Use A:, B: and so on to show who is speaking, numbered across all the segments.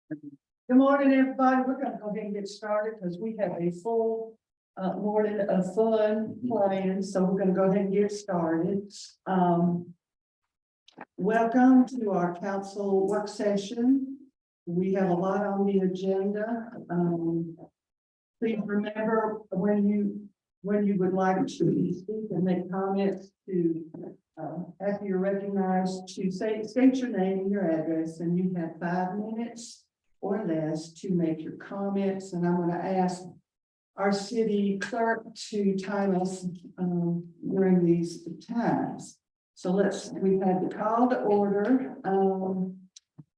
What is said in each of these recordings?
A: Good morning, everybody. We're gonna go ahead and get started because we have a full morning of fun planned, so we're gonna go ahead and get started. Welcome to our council work session. We have a lot on the agenda. Please remember when you would like to speak and make comments to after you're recognized to state your name and your address, and you have 5 minutes or less to make your comments. And I'm going to ask our city clerk to time us during these times. So we've had the call to order.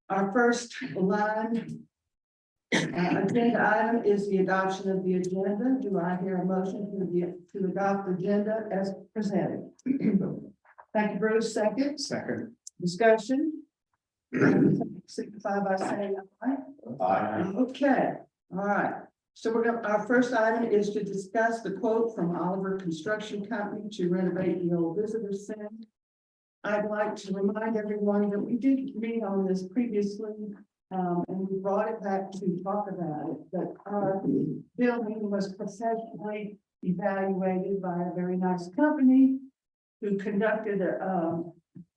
A: Our first line agenda item is the adoption of the agenda. Do I hear a motion to adopt the agenda as presented? Thank you, Bruce. Second.
B: Second.
A: Discussion. Signify by saying aye.
B: Aye.
A: Okay, all right. So our first item is to discuss the quote from Oliver Construction Company to renovate the old visitor center. I'd like to remind everyone that we did meet on this previously, and we brought it back to talk about it, that our building was professionally evaluated by a very nice company who conducted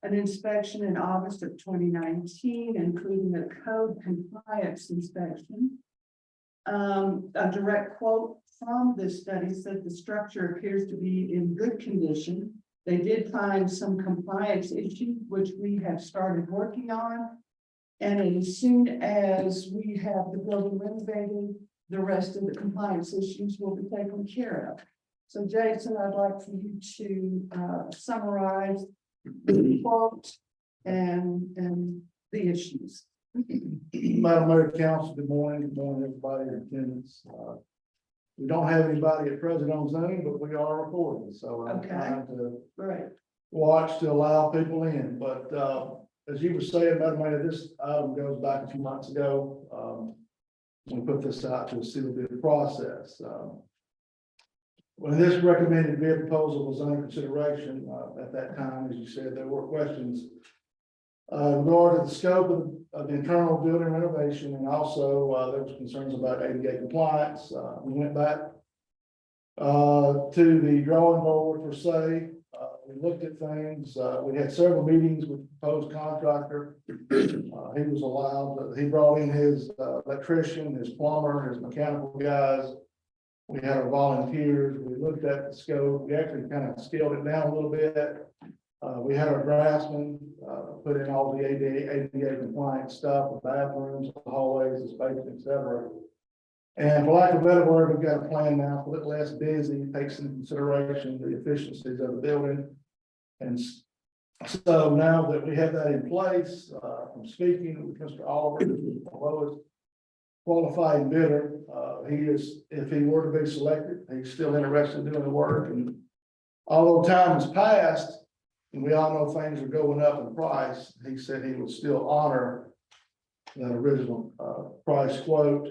A: an inspection in August of 2019, including a code compliance inspection. A direct quote from this study said the structure appears to be in good condition. They did find some compliance issues, which we have started working on. And as soon as we have the building renovated, the rest of the compliance issues will be taken care of. So Jason, I'd like for you to summarize the quote and the issues.
B: Madam Mayor, Council, good morning, everybody in attendance. We don't have anybody at present on Zoom, but we are recording, so I'm trying to watch to allow people in. But as you were saying, Madam Mayor, this item goes back a few months ago. We put this out to a sealed bid process. When this recommended bid proposal was under consideration, at that time, as you said, there were questions regarding the scope of the internal building renovation, and also there was concerns about ADA compliance. We went back to the drawing board per se. We looked at things. We had several meetings with the proposed contractor. He was allowed. He brought in his electrician, his plumber, his mechanical guys. We had our volunteers. We looked at the scope. We actually kind of scaled it down a little bit. We had our draftsmen put in all the ADA compliant stuff, the bathrooms, the hallways, the spacing, etc. And for lack of a better word, we've got a plan now, a little less busy, takes into consideration the efficiencies of the building. And so now that we have that in place, from speaking with Mr. Oliver, the lowest qualified bidder, he is, if he were to be selected, he's still interested in doing the work. And although time has passed, and we all know things are going up in price, he said he would still honor that original price quote.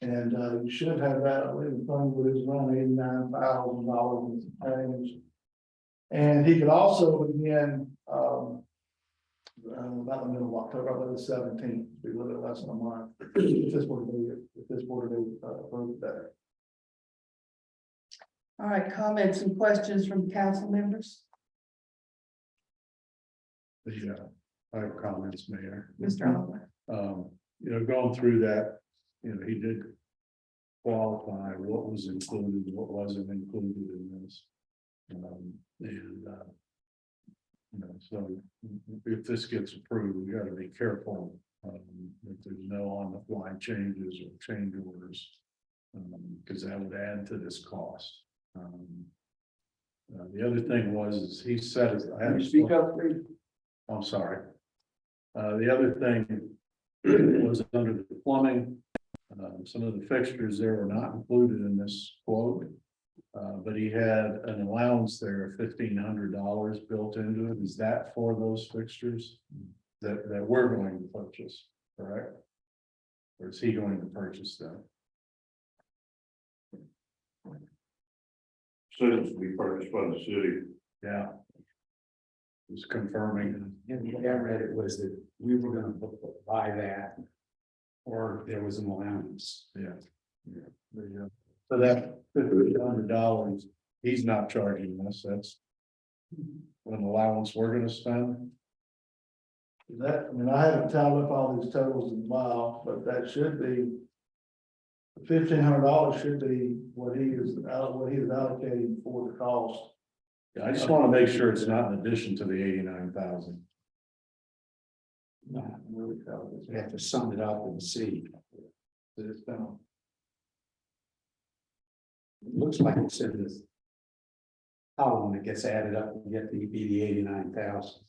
B: And you should have that, I believe, the fund was around $89,000 and some change. And he could also begin about the middle of October, about the 17th, be a little bit less than a month. If this were to be approved there.
A: All right, comments and questions from council members?
C: Yeah, I have comments, Mayor.
A: Mr. Oliver.
C: Going through that, he did qualify what was included, what wasn't included in this. So if this gets approved, we got to be careful that there's no on the fly changes or change orders, because that would add to this cost. The other thing is he said, I had to speak up, please. I'm sorry. The other thing was under the plumbing. Some of the fixtures there were not included in this quote, but he had an allowance there of $1,500 built into it. Is that for those fixtures that we're going to purchase, correct? Or is he going to purchase them?
D: Since we purchased by the city.
C: Yeah. Was confirming.
E: And the way I read it was that we were gonna buy that or there was an allowance.
C: So that $1,500, he's not charging us, that's an allowance we're gonna spend.
B: That, I mean, I haven't tallied up all these totals in a while, but that should be. $1,500 should be what he is allocating for the cost.
C: I just wanna make sure it's not in addition to the 89,000.
E: No, we have to sum it up and see.
B: It's been,
E: It looks like it's in this column that gets added up and get to be the 89,000.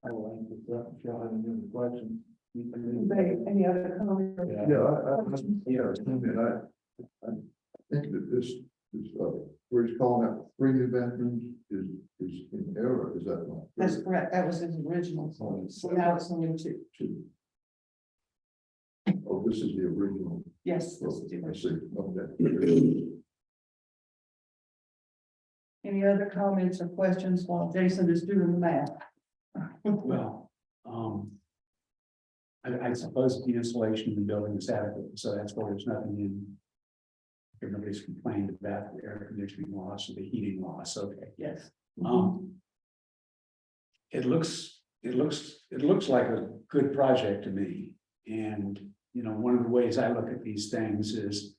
B: I will answer that if y'all have any other questions.
A: Any other comments?
D: I think that this is, where he's calling out 3 new bathrooms is in error, is that not?
A: That's correct, that was his original, so now it's only two.
D: Two. Oh, this is the original.
A: Yes, this is the
D: I
A: original.
D: see, okay.
A: Any other comments or questions while Jason is doing the math?
E: Well, I suppose the insulation in the building is adequate, so that's why there's nothing in. Everybody's complained about the air conditioning loss or the heating loss, okay.
A: Yes.
E: It looks like a good project to me. And, you know, one of the ways I look at these things is,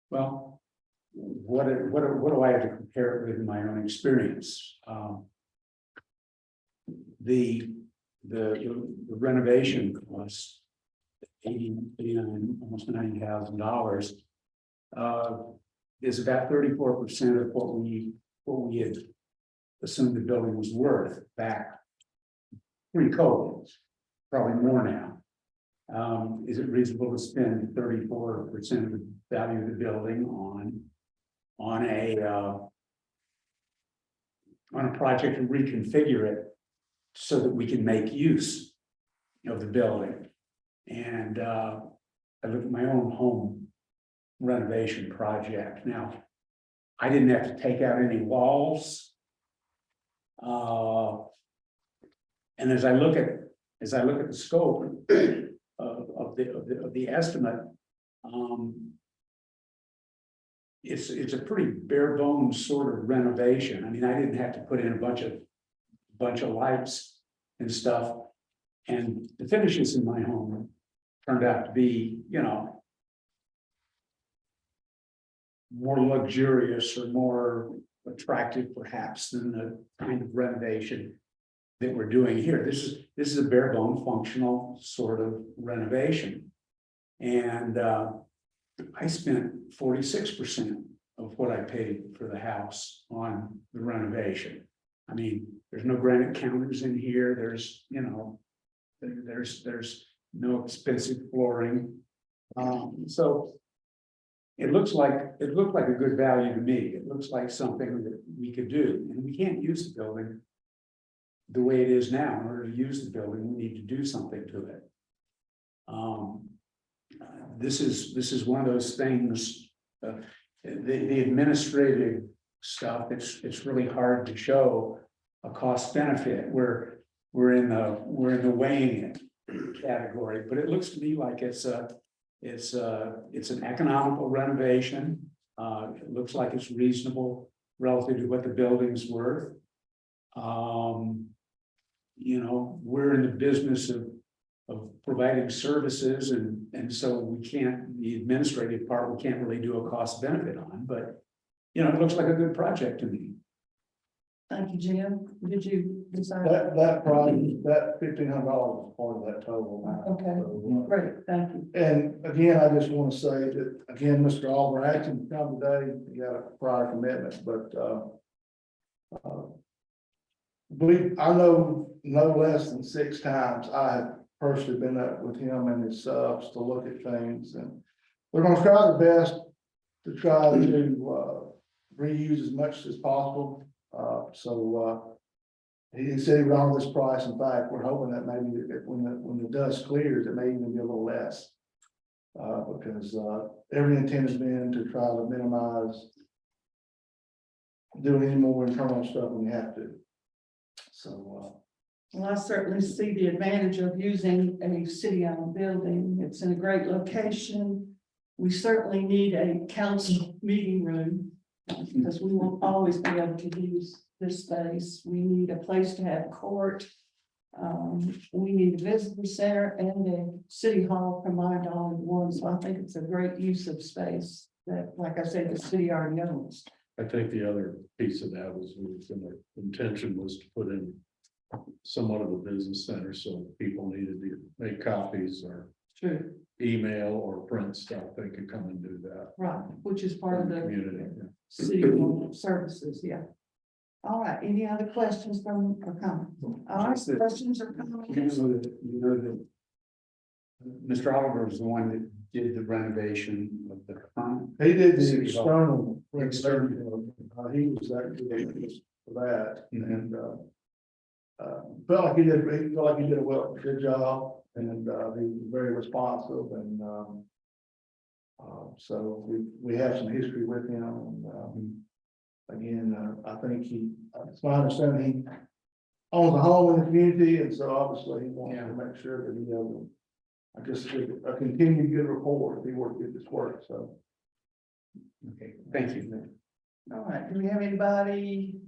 E: well, what do I have to compare it with in my own experience? The renovation cost, 89, almost $90,000, is about 34% of what we had assumed the building was worth back pre-COVID, probably more now. Is it reasonable to spend 34% of the value of the building on a project to reconfigure it so that we can make use of the building? And I look at my own home renovation project. Now, I didn't have to take out any walls. And as I look at the scope of the estimate, it's a pretty bare bones sort of renovation. I mean, I didn't have to put in a bunch of lights and stuff. And the finishes in my home turned out to be, you know, more luxurious or more attractive perhaps than the kind of renovation that we're doing here. This is a bare bone functional sort of renovation. And I spent 46% of what I paid for the house on the renovation. I mean, there's no granite counters in here. There's, you know, there's no expensive flooring. So it looked like a good value to me. It looks like something that we could do, and we can't use the building the way it is now. In order to use the building, we need to do something to it. This is one of those things, the administrative stuff, it's really hard to show a cost benefit. We're in the weighing it category, but it looks to me like it's an economical renovation. It looks like it's reasonable relative to what the building's worth. You know, we're in the business of providing services, and so we can't, the administrative part, we can't really do a cost benefit on, but you know, it looks like a good project to me.
A: Thank you, Jim. Did you decide?
B: that project, that $1,500 is part of that total amount.
A: Okay.
B: So,
A: Great, thank you.
B: and again, I just want to say that, again, Mr. Oliver asked him to come today, he got a prior commitment, but, I know no less than 6 times I have personally been up with him and his subs to look at things, and we're going to try the best to try to reuse as much as possible. He said he would honor this price. In fact, we're hoping that maybe when the dust clears, it may even be a little less. Because every intent has been to try to minimize doing any more internal stuff than we have to. So
A: Well, I certainly see the advantage of using a city-owned building. It's in a great location. We certainly need a council meeting room because we won't always be able to use this space. We need a place to have court. We need a visitor center and a city hall combined all in one. So I think it's a great use of space that, like I said, the city already owns.
C: I think the other piece of that was, the intention was to put in somewhat of a business center, so if people needed to make copies or
A: True.
C: email or print stuff, they could come and do that.
A: Right, which is part of
C: in the
A: the
C: community.
A: city services, yeah. All right, any other questions from or comments? All right,
E: Just that-
A: questions or comments?
E: that Mr. Oliver was the one that did the renovation of the front.
B: He did the
E: City Hall.
B: external, he was actually for that,
E: Mhm.
B: and, felt like he did a good job, and, he was very responsive, and, so we have some history with him, and, again, I think it's my understanding, he owns a home in the community, and so obviously he wants to make sure that he has a continued good rapport if he were to get this work, so.
E: Okay, thank you.
A: All right, do we have anybody,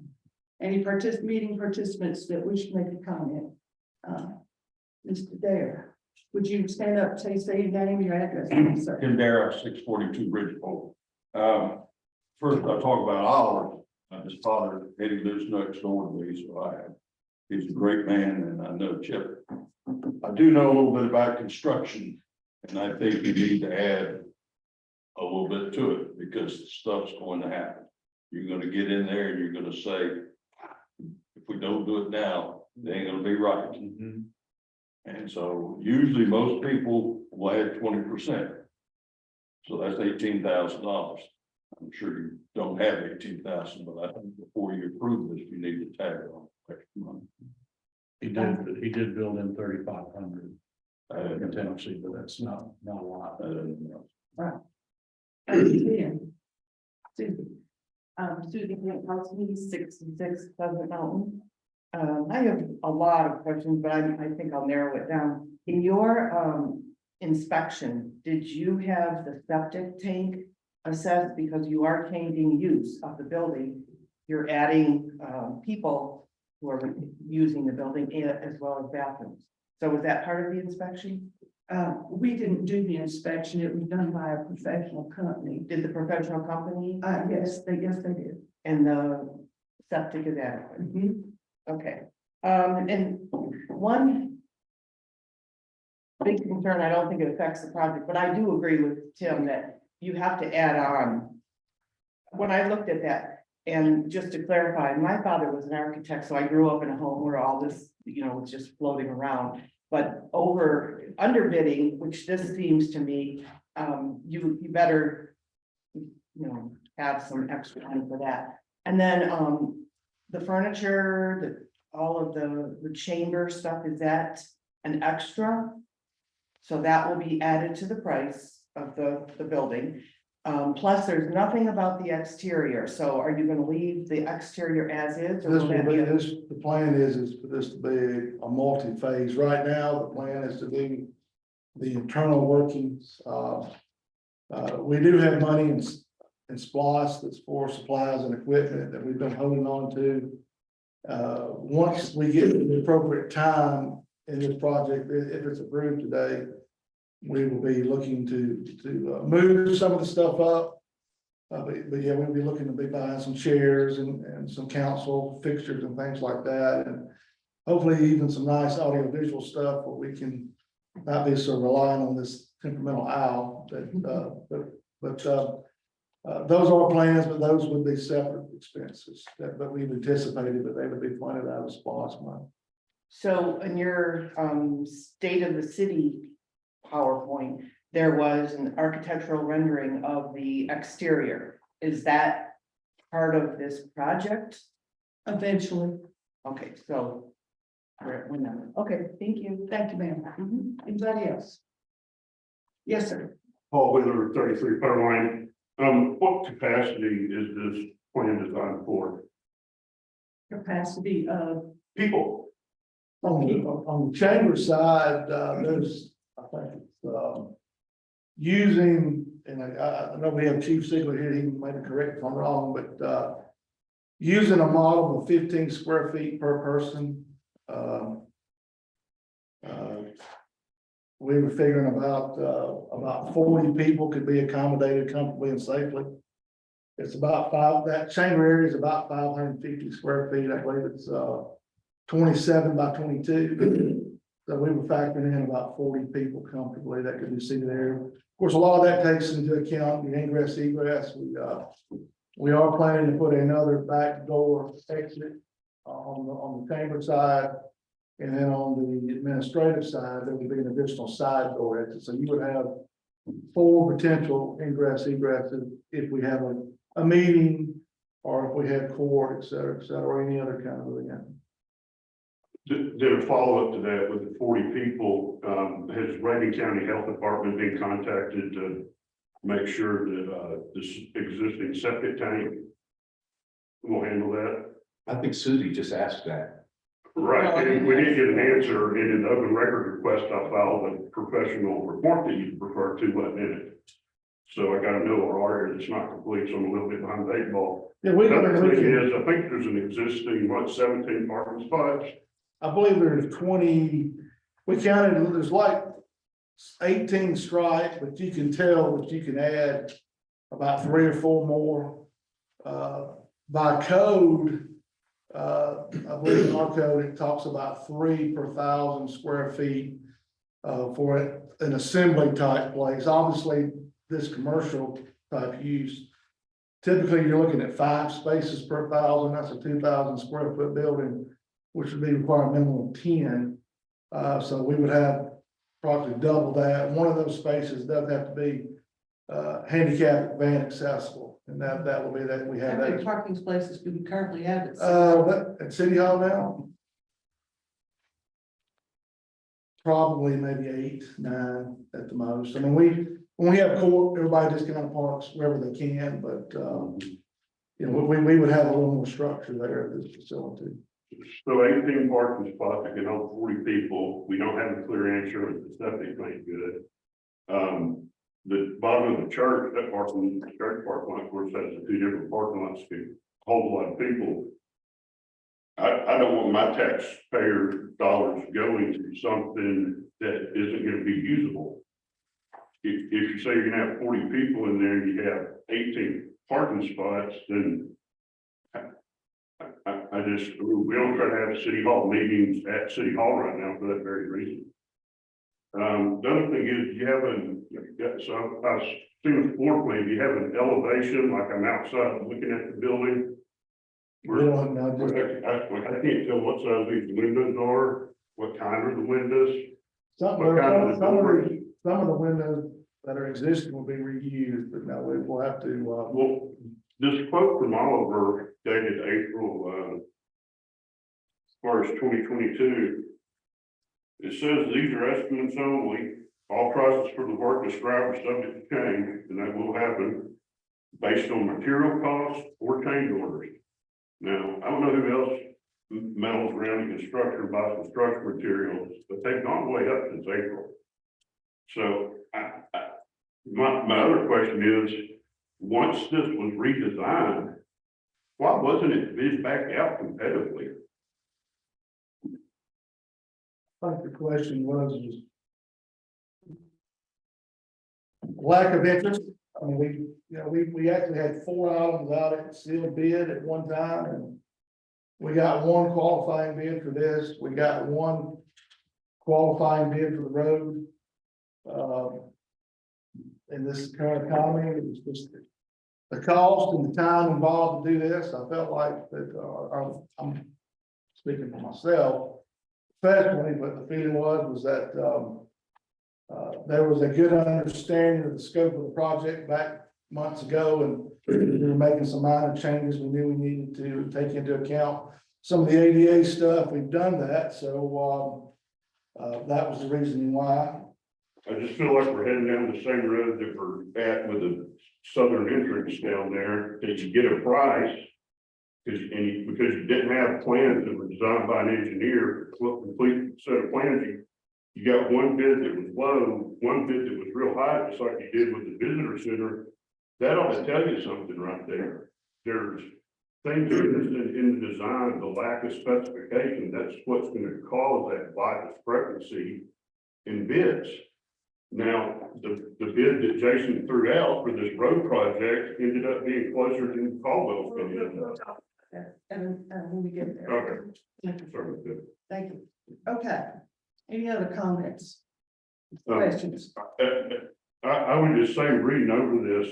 A: any meeting participants that wish to make a comment? Mr. Dare, would you stand up, say your name, your address, please, sir?
F: Tim Darrow, 642 Bridgeport. First, I'll talk about Oliver. His father, Eddie, lives next door to me, so he's a great man, and I know Chip. I do know a little bit about construction, and I think you need to add a little bit to it, because stuff's going to happen. You're gonna get in there and you're gonna say, if we don't do it now, they ain't gonna be right.
E: Mhm.
F: And so usually most people will add 20%. So that's $18,000. I'm sure you don't have 18,000, but I think before you approve this, you need to tag on extra money.
C: He did build in 3,500 potentially, but that's not a lot.
A: Susan.
G: Susan Yankowski, 66 Pleasant Mountain. I have a lot of questions, but I think I'll narrow it down. In your inspection, did you have the septic tank assessed? Because you are changing use of the building. You're adding people who are using the building as well as bathrooms. So was that part of the inspection?
A: We didn't do the inspection, it was done by a professional company.
G: Did the professional company?
A: Yes, they did.
G: And the septic is adequate?
A: Mhm.
G: Okay, and one big concern, I don't think it affects the project, but I do agree with Tim that you have to add on. When I looked at that, and just to clarify, my father was an architect, so I grew up in a home where all this, was just floating around. But underbidding, which this seems to me, you better, have some extra money for that. And then, the furniture, all of the chamber stuff, is that an extra? So that will be added to the price of the building. Plus, there's nothing about the exterior. So are you gonna leave the exterior as is? Or will that be a-
B: The plan is for this to be a multi-phase. Right now, the plan is to do the internal workings. We do have money in SPOS that's for supplies and equipment that we've been holding on to. Once we get to the appropriate time in this project, if it's approved today, we will be looking to move some of the stuff up. But yeah, we'll be looking to be buying some chairs and some council fixtures and things like that. And hopefully even some nice audio visual stuff where we can not be so reliant on this temperamental owl but those are plans, but those would be separate expenses that we've anticipated, but they would be funded out of SPOS money.
G: So in your state of the city PowerPoint, there was an architectural rendering of the exterior. Is that part of this project?
A: Eventually.
G: Okay, so. We're at one number. Okay, thank you.
A: Thank you, ma'am. Anybody else? Yes, sir.
H: Paul Wheeler, 33 Federline. What capacity is this plan designed for?
A: Capacity of,
H: People,
B: On the chamber side, there's, I think, it's, using, and I know we have Chief Sigler here, he might correct if I'm wrong, but, using a model of 15 square feet per person, we were figuring about 40 people could be accommodated comfortably and safely. It's that chamber area is about 550 square feet. I believe it's 27 by 22. So we were factoring in about 40 people comfortably that could be seated there. Of course, a lot of that takes into account the ingress egress. We are planning to put another back door exit on the chamber side. And then on the administrative side, there would be an additional side door exit. So you would have 4 potential ingress egresses if we have a meeting, or if we had court, et cetera, or any other kind of event.
H: Did a follow-up to that with the 40 people, has Raven County Health Department been contacted to make sure that, this existing septic tank will handle that?
I: I think Susie just asked that.
H: Right, and we didn't get an answer, and in the open record request, I filed a professional report that you referred to wasn't in it. So I gotta know our order that's not complete, so I'm a little bit behind the 8 ball.
B: Yeah,
H: The other thing is, I think there's an existing, 17 parking spots?
B: I believe there's 20, we counted, there's like 18 stripes, but you can tell that you can add about 3 or 4 more. By code, I believe in our code, it talks about 3 per 1,000 square feet for an assembly type place. Obviously, this commercial type use, typically you're looking at 5 spaces per 1,000. That's a 2,000 square foot building, which would be required a minimum of 10. So we would have probably double that. One of those spaces does have to be handicap van accessible, and that will be that we have
A: How many
B: that.
A: parking spaces do we currently have at?
B: At City Hall now? Probably maybe 8, 9 at the most. I mean, when we have court, everybody just kind of parks wherever they can, but you know, we would have a little more structure there at this facility.
H: So 18 parking spots that can hold 40 people. We don't have a clear answer if the septic ain't good. The bottom of the church, that church parking lot, of course, has the 2 different parking lots to hold a lot of people. I don't want my taxpayer dollars going to something that isn't gonna be usable. If you say you're gonna have 40 people in there, and you have 18 parking spots, then we don't try to have city hall meetings at city hall right now for that very reason. The other thing is, so I've seen the floor plan, you have an elevation, like I'm outside looking at the building. I can't tell what size these windows are, what kind are the windows.
B: Some of the windows that are existing will be reused, but now we'll have to,
H: Well, this quote from Oliver dated April, as far as 2022. It says these are estimates only. All prices for the work described are subject to change, and that will happen based on material costs or change orders. Now, I don't know who else meddles around in construction, buys construction materials, but they've gone way up since April. So my other question is, once this was redesigned, why wasn't it bid back out competitively?
B: I think the question was lack of interest. I mean, we actually had 4 items out at sealed bid at one time, and we got 1 qualifying bid for this. We got 1 qualifying bid for the road. In this current economy, it was just the cost and the time involved to do this. I felt like that, I'm speaking for myself professionally, but the feeling was that there was a good understanding of the scope of the project back months ago, and we were making some minor changes. We knew we needed to take into account some of the ADA stuff. We've done that, so that was the reasoning why.
H: I just feel like we're heading down the same road that we're at with the southern entrance down there. Did you get a price? Because you didn't have plans that were designed by an engineer, complete set of plans, you got one bid that was low, one bid that was real high, just like you did with the visitor center. That ought to tell you something right there. There's things in the design, the lack of specification, that's what's gonna cause that wide discrepancy in bids. Now, the bid that Jason threw out for this road project ended up being closer than Caldwell's
A: We'll
H: bid.
A: talk about that, and when we get there.
H: Okay.
A: Thank you.
H: Sorry about that.
A: Thank you. Okay. Any other comments,
H: Um,
A: questions?
H: I would just say, reading over this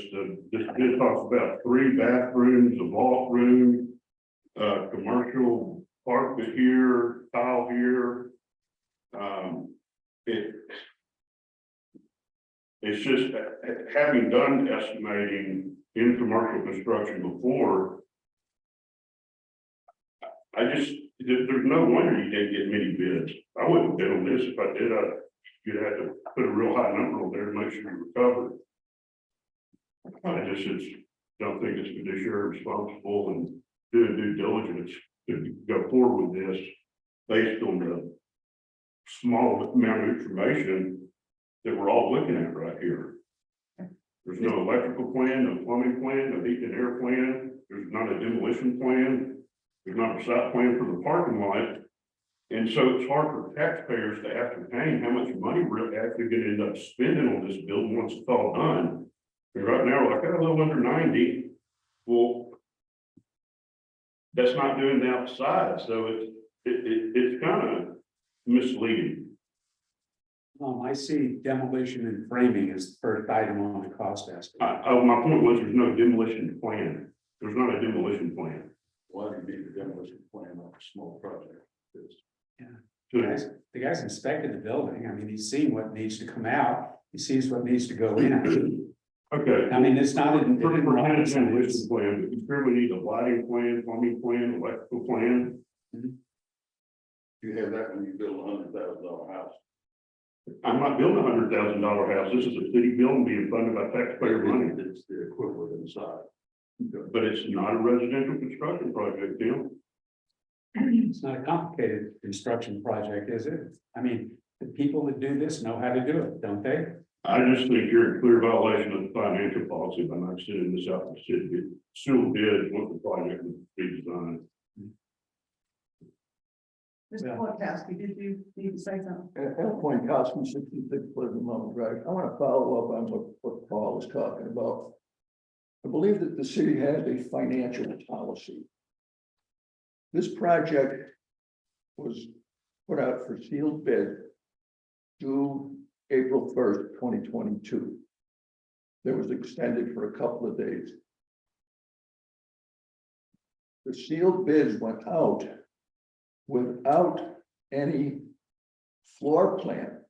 H: bid talks about 3 bathrooms, a vault room, commercial carpet here, tile here. It's just, having done estimating in commercial construction before, there's no wonder you didn't get many bids. I wouldn't bid on this. If I did, you'd have to put a real high number on there to make sure you recover. I don't think it's fiduciary responsible and doing due diligence to go forward with this based on the small amount of information that we're all looking at right here. There's no electrical plan, no plumbing plan, no heat and air plan. There's not a demolition plan. There's not a site plan for the parking lot. And so it's hard for taxpayers to ascertain how much money we're actually going to end up spending on this building once it's all done. And right now, we're like, a little under 90. Well, that's not doing the outside. So it's kind of misleading.
E: I see demolition and framing as the first item on the cost estimate.
H: My point was there's no demolition plan. There's not a demolition plan.
F: Why do you need a demolition plan on a small project?
E: The guy's inspected the building. I mean, he's seen what needs to come out. He sees what needs to go in.
H: Okay.
E: I mean, it's not.
H: For a demolition plan, but you clearly need a lighting plan, plumbing plan, electrical plan.
F: You have that when you build $100,000 house.
H: I'm not building $100,000 house. This is a city building being funded by taxpayer money.
F: It's the equivalent inside.
H: But it's not a residential construction project, Tim.
E: It's not a complicated construction project, is it? I mean, the people that do this know how to do it, don't they?
H: I just think you're in clear violation of the financial policy by not sending this out to city. Still did once the project was redesigned.
A: Mr. Polakowski, did you need to say something?
D: At point, Cosby 66 Pleasant Mountain Drive. I want to follow up on what Paul was talking about. I believe that the city has a financial policy. This project was put out for sealed bid due April 1st, 2022. That was extended for a couple of days. The sealed bids went out without any floor plan,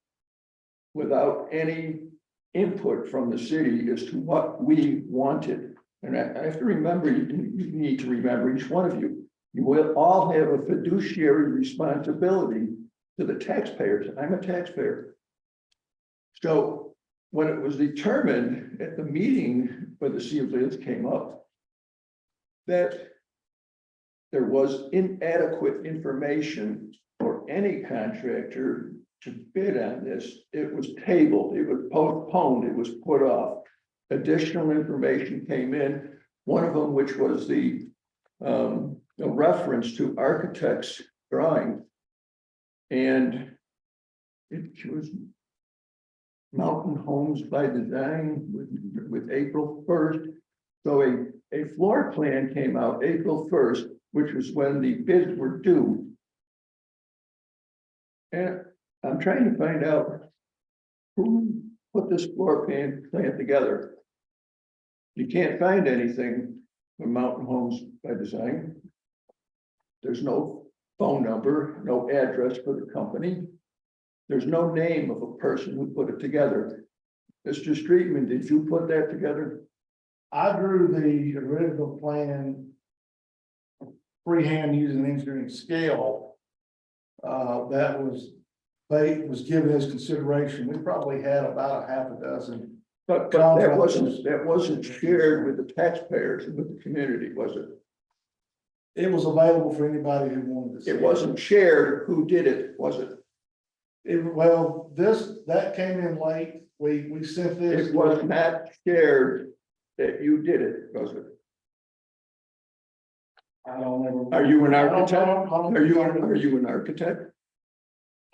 D: without any input from the city as to what we wanted. And I have to remember, you need to remember, each one of you, you will all have a fiduciary responsibility to the taxpayers. I'm a taxpayer. So when it was determined at the meeting where the sealed bids came up, that there was inadequate information for any contractor to bid on this, it was tabled, it was postponed, it was put off. Additional information came in, one of them, which was a reference to architect's drawing. And it was Mountain Homes by Design with April 1st. So a floor plan came out April 1st, which was when the bids were due. And I'm trying to find out who put this floor plan together. You can't find anything from Mountain Homes by Design. There's no phone number, no address for the company. There's no name of a person who put it together. Mr. Streetman, did you put that together?
B: I drew the original plan freehand using engineering scale. That was given as consideration. We probably had about a half a dozen.
D: But that wasn't shared with the taxpayers and with the community, was it?
B: It was available for anybody who wanted to see.
D: It wasn't shared. Who did it? Was it?
B: Well, that came in late. We sent this.
D: It was not shared that you did it, was it?
B: I don't ever.
D: Are you an
B: I don't
D: architect?
B: know. I don't
D: Are you,
B: know.
D: are you an architect?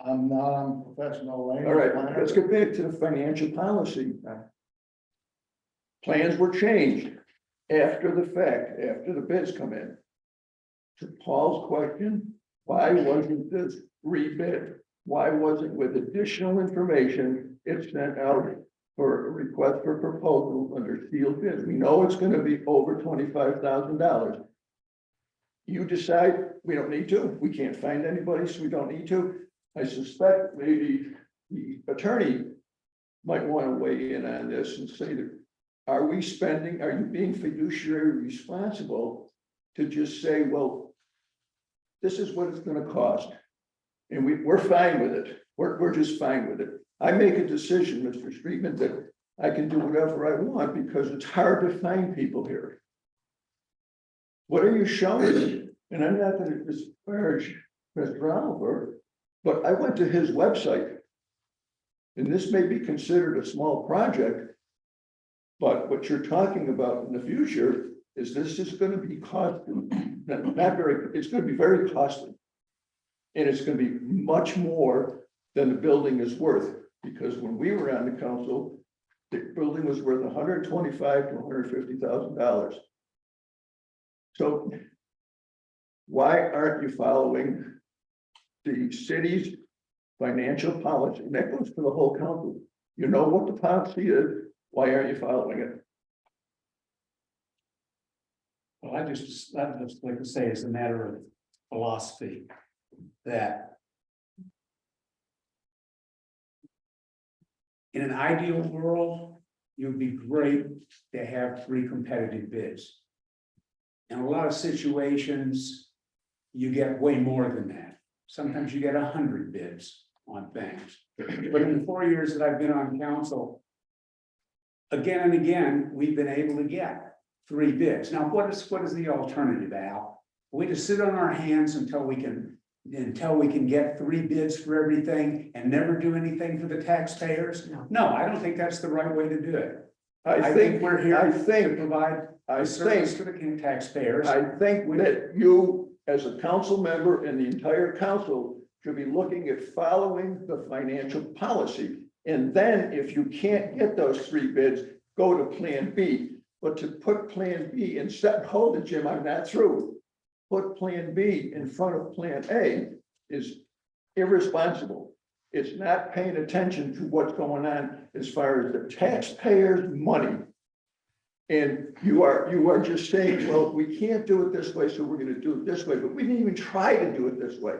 B: I'm not, I'm a professional.
D: All right, let's get back to the financial policy. Plans were changed after the fact, after the bids come in. To Paul's question, why wasn't this rebid? Why wasn't with additional information, it's sent out for a request for proposal under sealed bids? We know it's gonna be over $25,000. You decide, we don't need to, we can't find anybody, so we don't need to. I suspect maybe the attorney might want to weigh in on this and say that, are you being fiduciary responsible to just say, well, this is what it's gonna cost? And we're fine with it. We're just fine with it. I make a decision, Mr. Streetman, that I can do whatever I want because it's hard to find people here. What are you showing? And I'm not gonna disparage Mr. Oliver, but I went to his website. And this may be considered a small project. But what you're talking about in the future is this is gonna be costly, it's gonna be very costly. And it's gonna be much more than the building is worth, because when we were on the council, the building was worth $125,000 to $150,000. So why aren't you following the city's financial policy? And that goes for the whole council. You know what the policy is, why aren't you following it?
E: Well, I'd just like to say it's a matter of philosophy that in an ideal world, it would be great to have 3 competitive bids. In a lot of situations, you get way more than that. Sometimes you get 100 bids on things. But in the 4 years that I've been on council, again and again, we've been able to get 3 bids. Now, what is the alternative, Al? We just sit on our hands until we can get 3 bids for everything and never do anything for the taxpayers? No, I don't think that's the right way to do it. I think we're here to provide a service to the taxpayers.
D: I think that you, as a council member and the entire council, should be looking at following the financial policy. And then if you can't get those 3 bids, go to Plan B. But to put Plan B instead, hold it, Jim, I'm not through. Put Plan B in front of Plan A is irresponsible. It's not paying attention to what's going on as far as the taxpayers' money. And you are just saying, well, we can't do it this way, so we're gonna do it this way, but we didn't even try to do it this way.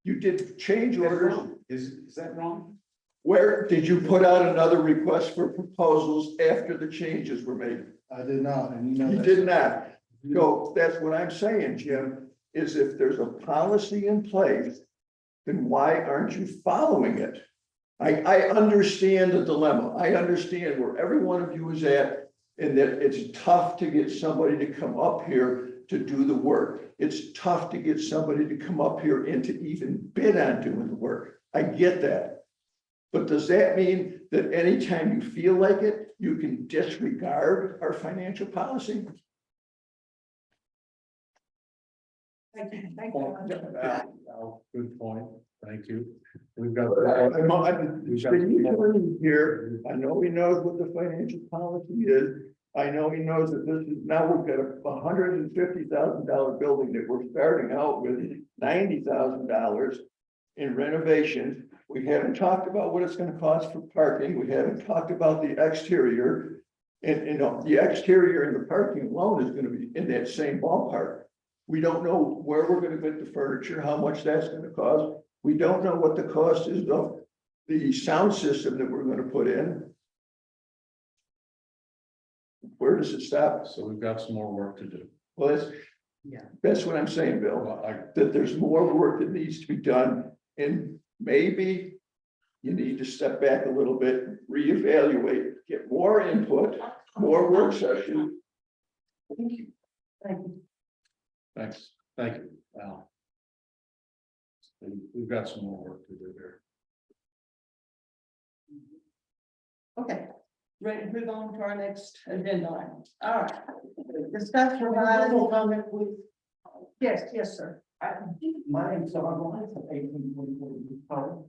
D: You did change orders.
E: Is that wrong?
D: Where did you put out another request for proposals after the changes were made?
B: I did not, and you know.
D: You did not. So that's what I'm saying, Jim, is if there's a policy in place, then why aren't you following it? I understand the dilemma. I understand where every one of you is at, and that it's tough to get somebody to come up here to do the work. It's tough to get somebody to come up here and to even bid on doing the work. I get that. But does that mean that anytime you feel like it, you can disregard our financial policy?
A: Thank you. Thank you.
C: Good point. Thank you. We've got.
D: Here, I know he knows what the financial policy is. I know he knows that this is, now we've got a $150,000 building that we're starting out with $90,000 in renovations. We haven't talked about what it's gonna cost for parking. We haven't talked about the exterior. And, you know, the exterior and the parking alone is gonna be in that same ballpark. We don't know where we're gonna get the furniture, how much that's gonna cost. We don't know what the cost is of the sound system that we're gonna put in. Where does it stop?
C: So we've got some more work to do.
D: Well,
G: Yeah.
D: that's what I'm saying, Bill,
C: Well,
D: that there's more work that needs to be done. And maybe you need to step back a little bit, reevaluate, get more input, more work session.
A: Thank you.
C: thanks. Thank you, Al. And we've got some more work to do there.
A: Okay, ready to move on to our next agenda item. All right. Discuss revised.
E: comment, please.
A: Yes, sir.
E: My name's Don Lyons, I'm 1824.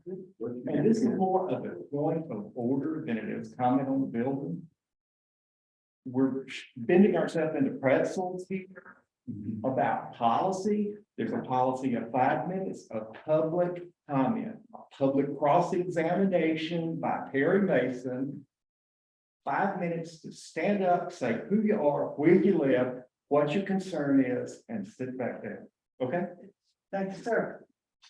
E: And this is more of a point of order than it is comment on the building. We're bending ourselves into pretzels here about policy. There's a policy of 5 minutes of public comment, a public cross-examination by Perry Mason. 5 minutes to stand up, say who you are, where you live, what your concern is, and sit back there. Okay?
A: Thank you, sir.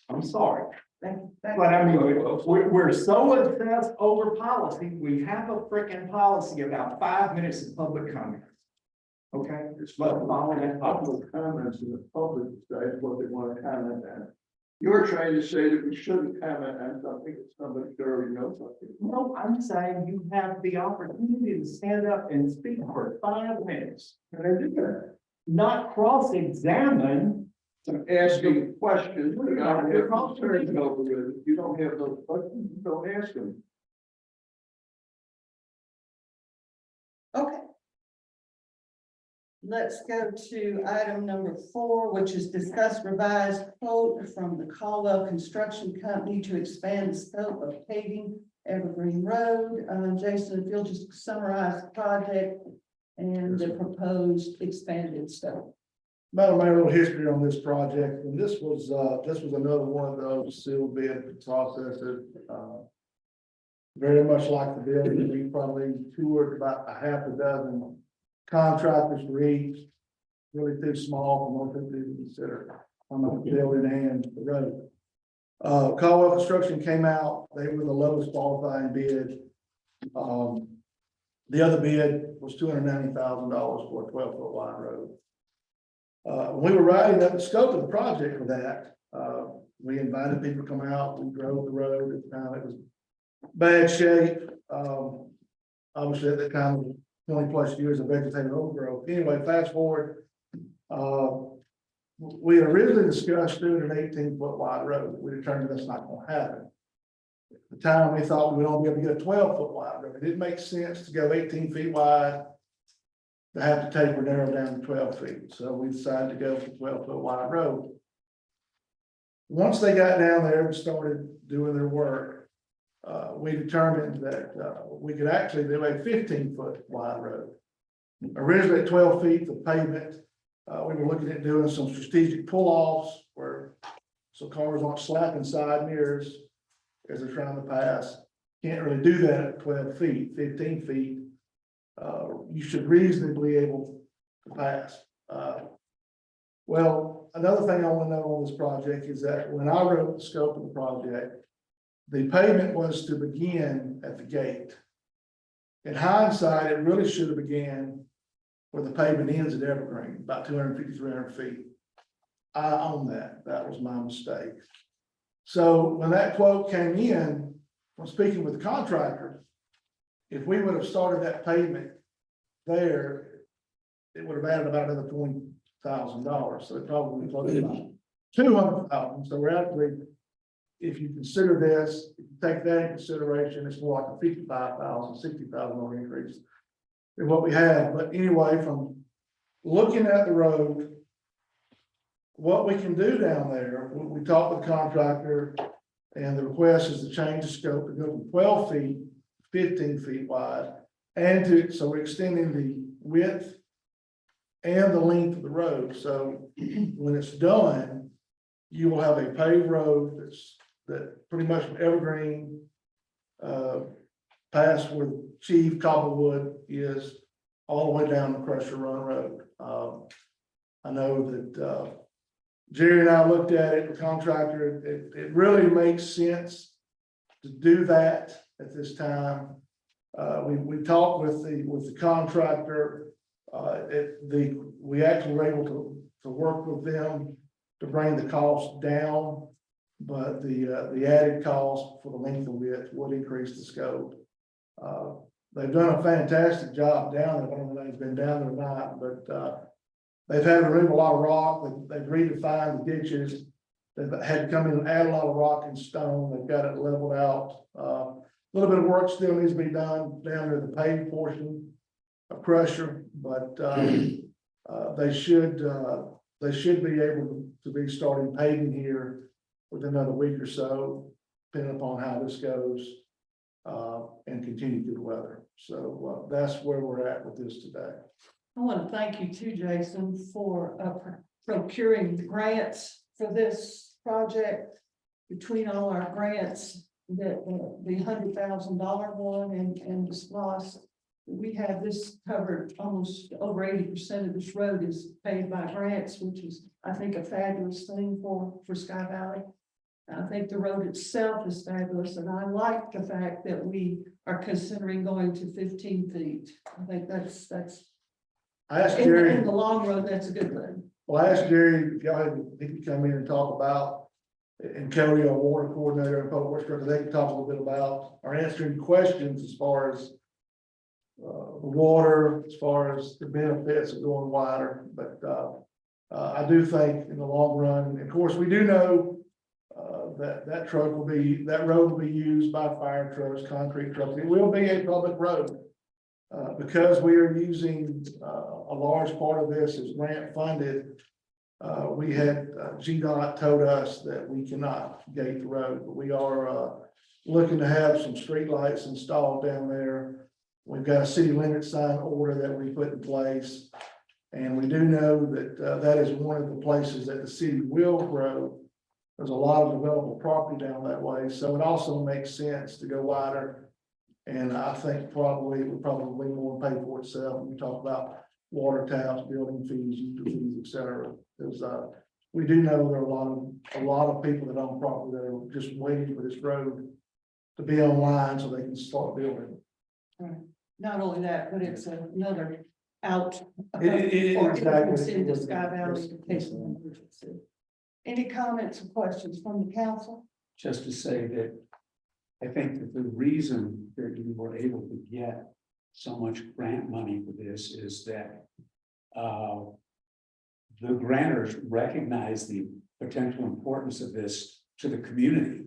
E: I'm sorry.
A: Thank you. Thank
E: But
A: you.
E: I mean, we're so obsessed over policy, we have a freaking policy about 5 minutes of public comment. Okay,
D: It's not following public comments in the public stage, what they want to comment on. You're trying to say that we shouldn't comment on something that somebody already knows something.
E: no, I'm saying you have the opportunity to stand up and speak for 5 minutes,
D: And I did that.
E: not cross-examine.
D: Asking questions, you don't have concerns over with. If you don't have those questions, you don't ask them.
A: Okay. Let's go to item number 4, which is discuss revised quote from the Caldwell Construction Company to expand the scope of paving Evergreen Road. Jason, if you'll just summarize the project and the proposed expanded scope.
B: Madam Mayor, a little history on this project, and this was another one of those sealed bid processes. Very much like the building, we probably toured about a half a dozen contractors for each. Really too small for most people to consider on the building and the road. Caldwell Construction came out, they were the lowest qualifying bid. The other bid was $290,000 for a 12-foot wide road. When we were writing up the scope of the project for that, we invited people to come out, we drove the road, at the time it was bad shape. Obviously at that time, it was 20+ years of vegetative overgrowth. Anyway, fast forward, we had originally discussed doing an 18-foot wide road. We determined that's not gonna happen. At the time, we thought we would only be able to get a 12-foot wide road. It didn't make sense to go 18 feet wide to have to taper narrow down to 12 feet. So we decided to go for 12-foot wide road. Once they got down there and started doing their work, we determined that we could actually do a 15-foot wide road. Originally at 12 feet of pavement, we were looking at doing some strategic pull-offs where so cars aren't slapping side mirrors as they're trying to pass. Can't really do that at 12 feet, 15 feet. You should reasonably be able to pass. Well, another thing I want to know on this project is that when I wrote the scope of the project, the pavement was to begin at the gate. In hindsight, it really should have began where the pavement ends at Evergreen, about 250, 300 feet. I own that. That was my mistake. So when that quote came in, from speaking with the contractor, if we would have started that pavement there, it would have added about another $20,000. So it probably close to about 200,000. So we're actually, if you consider this, if you take that in consideration, it's more like a 55,000, 60,000 increase in what we have. But anyway, from looking at the road, what we can do down there, we talked with the contractor, and the request is to change the scope to go from 12 feet, 15 feet wide, and so we're extending the width and the length of the road. So when it's done, you will have a paved road that pretty much from Evergreen past where Chief Cobblewood is, all the way down the Crusher Run Road. I know that Jerry and I looked at it, the contractor, it really makes sense to do that at this time. We talked with the contractor, we actually were able to work with them to bring the cost down, but the added cost for the length of width would increase the scope. They've done a fantastic job down there. I don't know if they've been down there or not, but They've had to remove a lot of rock, they've redefined the ditches. They've had to come in and add a lot of rock and stone, they've got it leveled out. A little bit of work still needs to be done down near the paved portion of Crusher, but, they should be able to be starting paving here within another week or so, depending upon how this goes, and continue good weather. So, that's where we're at with this today.
A: I want to thank you too, Jason, for procuring the grants for this project. Between all our grants, that the $100,000 one and the SPOS, we have this covered. Almost over 80% of this road is paid by grants, which is, I think, a fabulous thing for Sky Valley. I think the road itself is fabulous, and I like the fact that we are considering going to 15 feet. I think that's
B: I asked
A: in
B: Jerry.
A: the long run, that's a good thing.
B: Well, I asked Jerry, if y'all had, he could come in and talk about, and Cody, our water coordinator and public works director, they could talk a little bit about, or answering questions as far as the water, as far as the benefits of going wider, but I do think in the long run, of course, we do know that road will be used by fire trucks, concrete trucks, it will be a public road. Because we are using a large part of this is grant funded, we had GDOT told us that we cannot gate the road, but we are looking to have some street lights installed down there. We've got a city limit sign order that we put in place, and we do know that that is one of the places that the city will grow. There's a lot of developable property down that way, so it also makes sense to go wider. And I think it would probably more pay for itself when we talk about water taps, building fees, utilities, et cetera. Because we do know there are a lot of people that own property that are just waiting for this road to be online so they can start building.
A: Right. Not only that, but it's another out.
B: It
A: or
B: exactly.
A: entrance into Sky Valley in case of an emergency. Any comments or questions from the council?
E: Just to say that I think that the reason that you were able to get so much grant money for this is that the grantors recognize the potential importance of this to the community.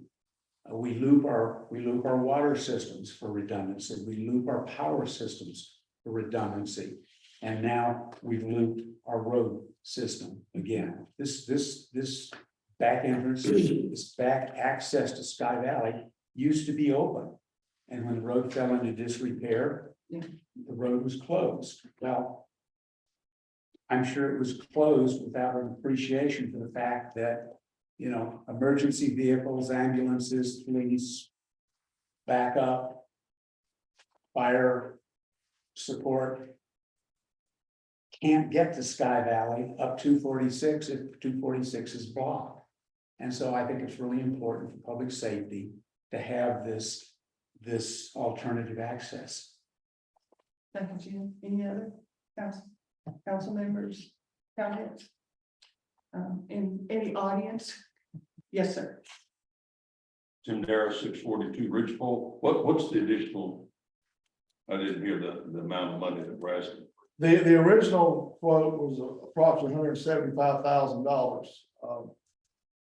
E: We loop our water systems for redundancy. We loop our power systems for redundancy. And now we've looped our road system again. This back entrance, this back access to Sky Valley used to be open. And when the road fell into disrepair,
A: Yeah.
E: the road was closed. Well, I'm sure it was closed without an appreciation for the fact that, you know, emergency vehicles, ambulances, police, backup, fire support can't get to Sky Valley up 246 if 246 is blocked. And so I think it's really important for public safety to have this alternative access.
A: Thank you, Jim. Any other council members, comments? In any audience? Yes, sir.
F: Tim Darrow, 642 Ridgepole. What's the additional? I didn't hear the amount of money that we're asking.
B: The original quote was approximately $175,000.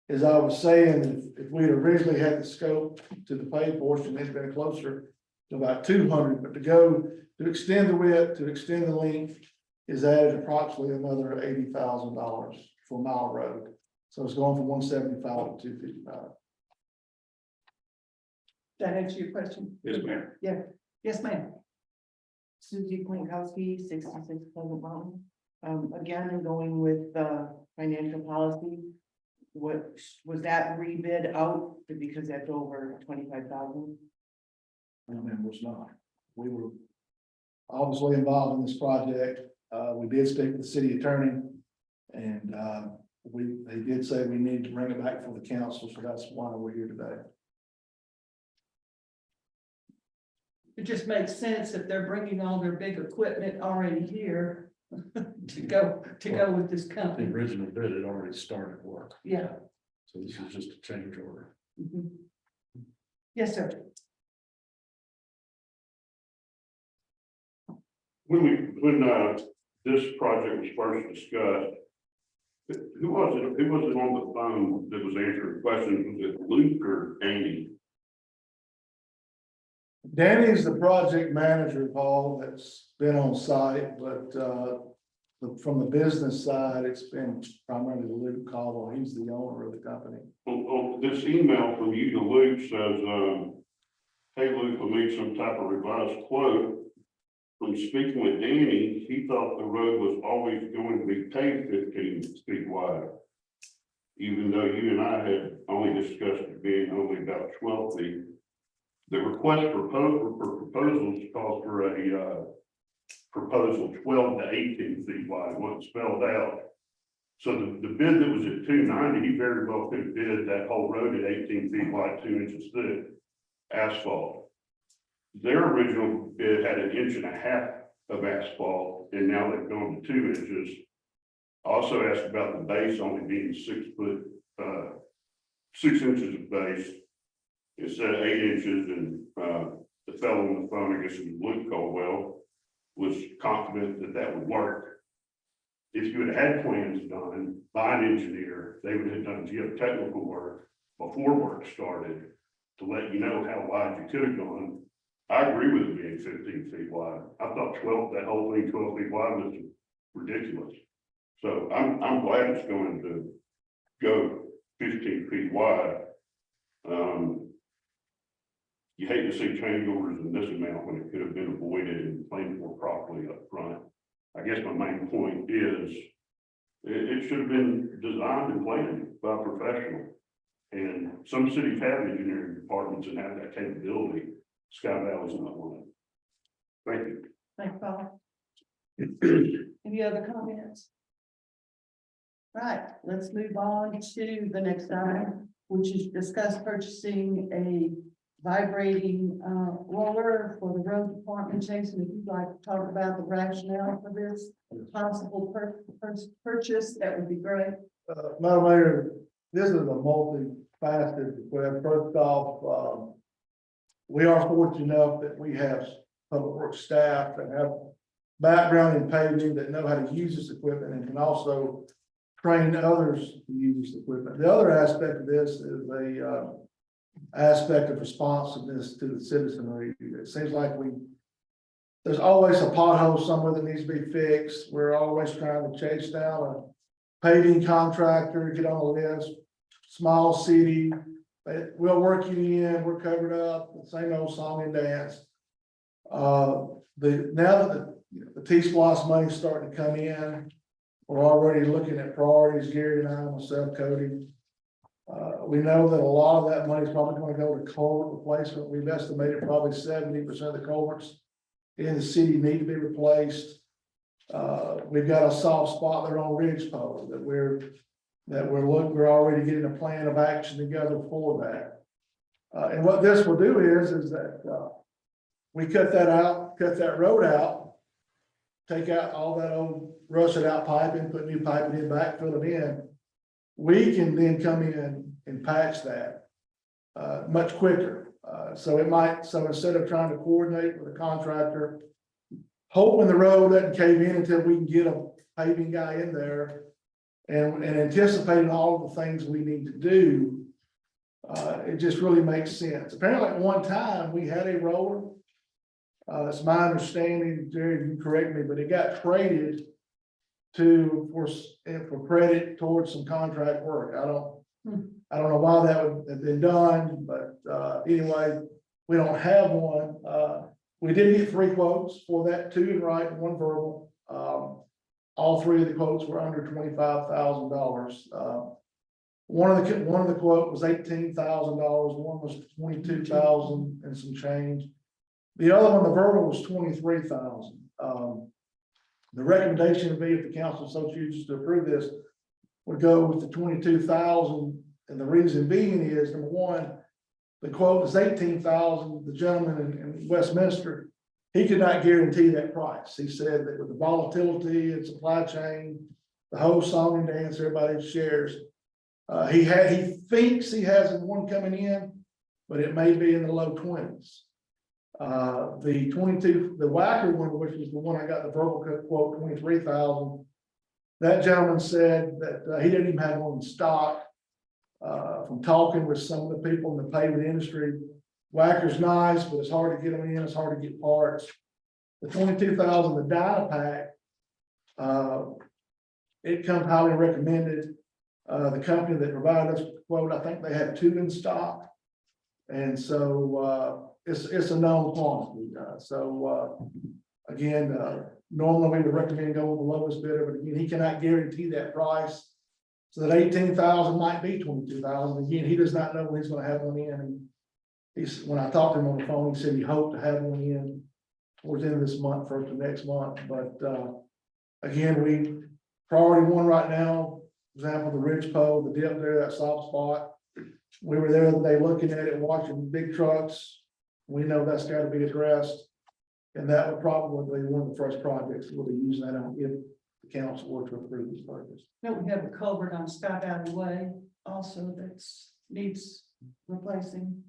B: As I was saying, if we had originally had the scope to the pay portion, it's been closer to about 200, but to extend the width, to extend the length is added approximately another $80,000 for a mile road. So it's going from 175 to 255.
A: That answer your question?
F: Yes, ma'am.
A: Yeah. Yes, ma'am.
G: Susie Klinkowski, 66 Pleasant Mountain. Again, I'm going with financial policy. What was that rebid out because that's over 25,000?
B: And it was not. We were obviously involved in this project. We did speak with the city attorney, and they did say we need to bring it back for the council, so that's why we're here today.
A: It just makes sense if they're bringing all their big equipment already here to go with this
C: The
A: company.
C: original bid had already started work,
A: Yeah.
C: so this is just a change order.
A: Mhm. Yes, sir.
H: When this project was first discussed, who was it on the phone that was answering questions? Was it Luke or Andy?
B: Danny's the project manager, Paul, that's been on site, but, from the business side, it's been primarily Luke Caldwell. He's the owner of the company.
H: On this email from you to Luke says, hey, Luke, will need some type of revised quote. From speaking with Danny, he thought the road was always going to be paved 15 feet wide. Even though you and I had only discussed it being only about 12 feet. The request for proposals calls for a, proposal 12 to 18 feet wide, wasn't spelled out. So the bid that was at 290, he very well could have bid that whole road at 18 feet wide, 2 inches thick asphalt. Their original bid had 1.5 inches of asphalt, and now they've gone to 2 inches. Also asked about the base only being 6 inches of base instead of 8 inches, and the fellow on the phone, I guess it was Luke Caldwell, was confident that that would work. If you had had plans done by an engineer, they would have done geotechnical work before work started to let you know how wide you could have gone. I agree with it being 15 feet wide. I thought 12, that whole thing 12 feet wide was ridiculous. So I'm glad it's going to go 15 feet wide. You hate to see change orders in this amount when it could have been avoided and planned for properly up front. I guess my main point is it should have been designed and planned by a professional. And some cities have engineering departments and have that capability. Sky Valley's not one. Thank you.
A: Thank you, Paul. Any other comments? Right, let's move on to the next item, which is discuss purchasing a vibrating roller for the road department. Jason, if you'd like to talk about the rationale for this possible purchase, that would be great.
B: Madam Mayor, this is a multifaceted request. First off, we are fortunate enough that we have public works staff that have background in paving, that know how to use this equipment and can also train others to use this equipment. The other aspect of this is a aspect of responsiveness to the citizenry. It seems like there's always a pothole somewhere that needs to be fixed. We're always trying to chase down a paving contractor, get on the list, small city. We'll work you in, we're covered up, the same old song and dance. Now that the T-Splosh money's starting to come in, we're already looking at priorities, Gary and I, myself, Cody. We know that a lot of that money is probably going to go to culvert replacement. We've estimated probably 70% of the culverts in the city need to be replaced. We've got a soft spot there on Ridgepole that we're already getting a plan of action together for that. And what this will do is that we cut that road out, take out all that old rusted out piping, put new piping in back, fill it in. We can then come in and patch that much quicker. So instead of trying to coordinate with a contractor, hoping the road doesn't cave in until we can get a paving guy in there and anticipating all of the things we need to do, it just really makes sense. Apparently at one time we had a roller. It's my understanding, Jerry, you correct me, but it got traded for credit towards some contract work. I don't know why that would have been done, but anyway, we don't have one. We did get 3 quotes for that, 2 in writing, 1 verbal. All 3 of the quotes were under $25,000. One of the quote was $18,000. One was $22,000 and some change. The other one, the verbal, was $23,000. The recommendation would be, if the council so chooses to approve this, would go with the $22,000. And the reason being is, number one, the quote is $18,000. The gentleman in Westminster, he could not guarantee that price. He said that with the volatility and supply chain, the whole song and dance everybody shares, he thinks he has one coming in, but it may be in the low 20s. The 22, the Wacker one, which is the one I got the verbal quote, 23,000. That gentleman said that he didn't even have one in stock. From talking with some of the people in the paving industry, Wacker's nice, but it's hard to get them in, it's hard to get parts. The 22,000, the Dynapack, it comes highly recommended. The company that provided us with the quote, I think they had 2 in stock. And so, it's a known quantity. Again, normally we would recommend going with the lowest bidder, but again, he cannot guarantee that price. So that 18,000 might be 22,000. Again, he does not know when he's gonna have one in. And when I talked to him on the phone, he said he hoped to have one in towards the end of this month, first of next month. But, again, priority one right now, for example, the ridge pole, the dip there, that soft spot. We were there the other day looking at it, watching big trucks. We know that's gotta be addressed. And that would probably be one of the first projects we'll be using that on if the council were to approve this purpose.
A: Then we have a culvert on Scott Alley Way also that's needs replacing.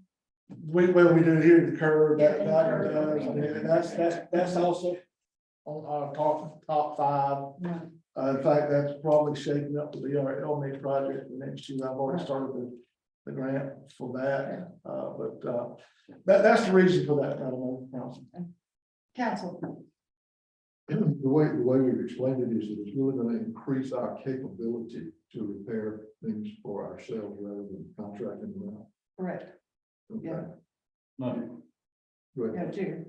B: We do here, the curve, that
A: Yeah,
B: one does, and that's also on our top 5.
A: Right.
B: In fact, that's probably shaping up to be our LMA project for next year. I've already started the grant for that. That's the reason for that, council.
A: Council.
J: The way we've explained it is that it's really gonna increase our capability to repair things for ourselves rather than contracting them out.
A: Correct.
J: Okay.
A: Yeah.
K: No,
J: Go ahead.
A: Yeah, Jerry.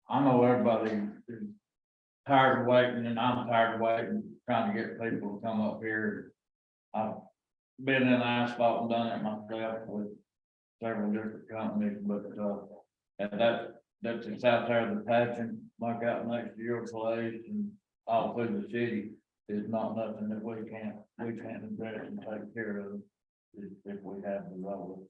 K: I know everybody is tired of waiting and I'm tired of waiting, trying to get people to come up here. I've been in asphalt and done it myself with several different companies, but, and that's it's out there, the patching, like out next to your place and all through the city is not nothing that we can't address and take care of if we have the role.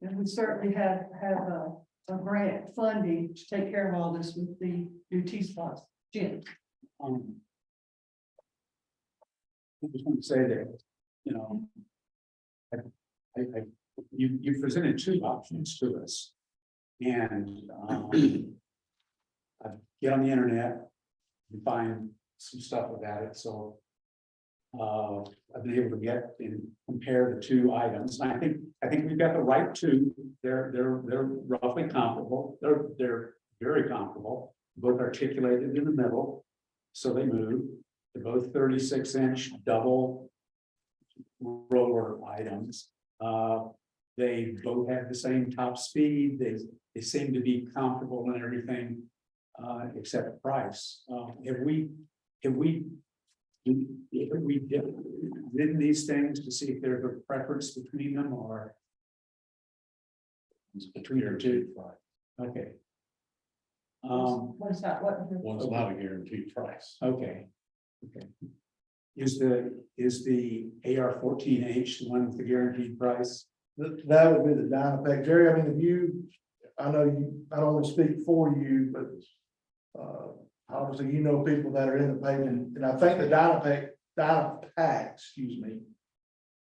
A: And we certainly have a grant funding to take care of all this with the new T-spots. Jim.
E: I just want to say that, you know, you presented 2 options to us. And I get on the internet and find some stuff about it, so I've been able to get and compare the 2 items. And I think we've got the right 2. They're roughly comparable. They're very comparable, both articulated in the middle, so they move. They're both 36-inch double roller items. They both have the same top speed. They seem to be comparable in everything except price. Have we ridden these things to see if there's a preference between them or between the 2? Okay.
A: What is that? What?
C: One's not a guaranteed price.
E: Okay. Is the AR-14H the one with the guaranteed price?
B: That would be the Dynapack. Jerry, I mean, I don't want to speak for you, but obviously, you know, people that are in the paving, and I think the Dynapack, excuse me,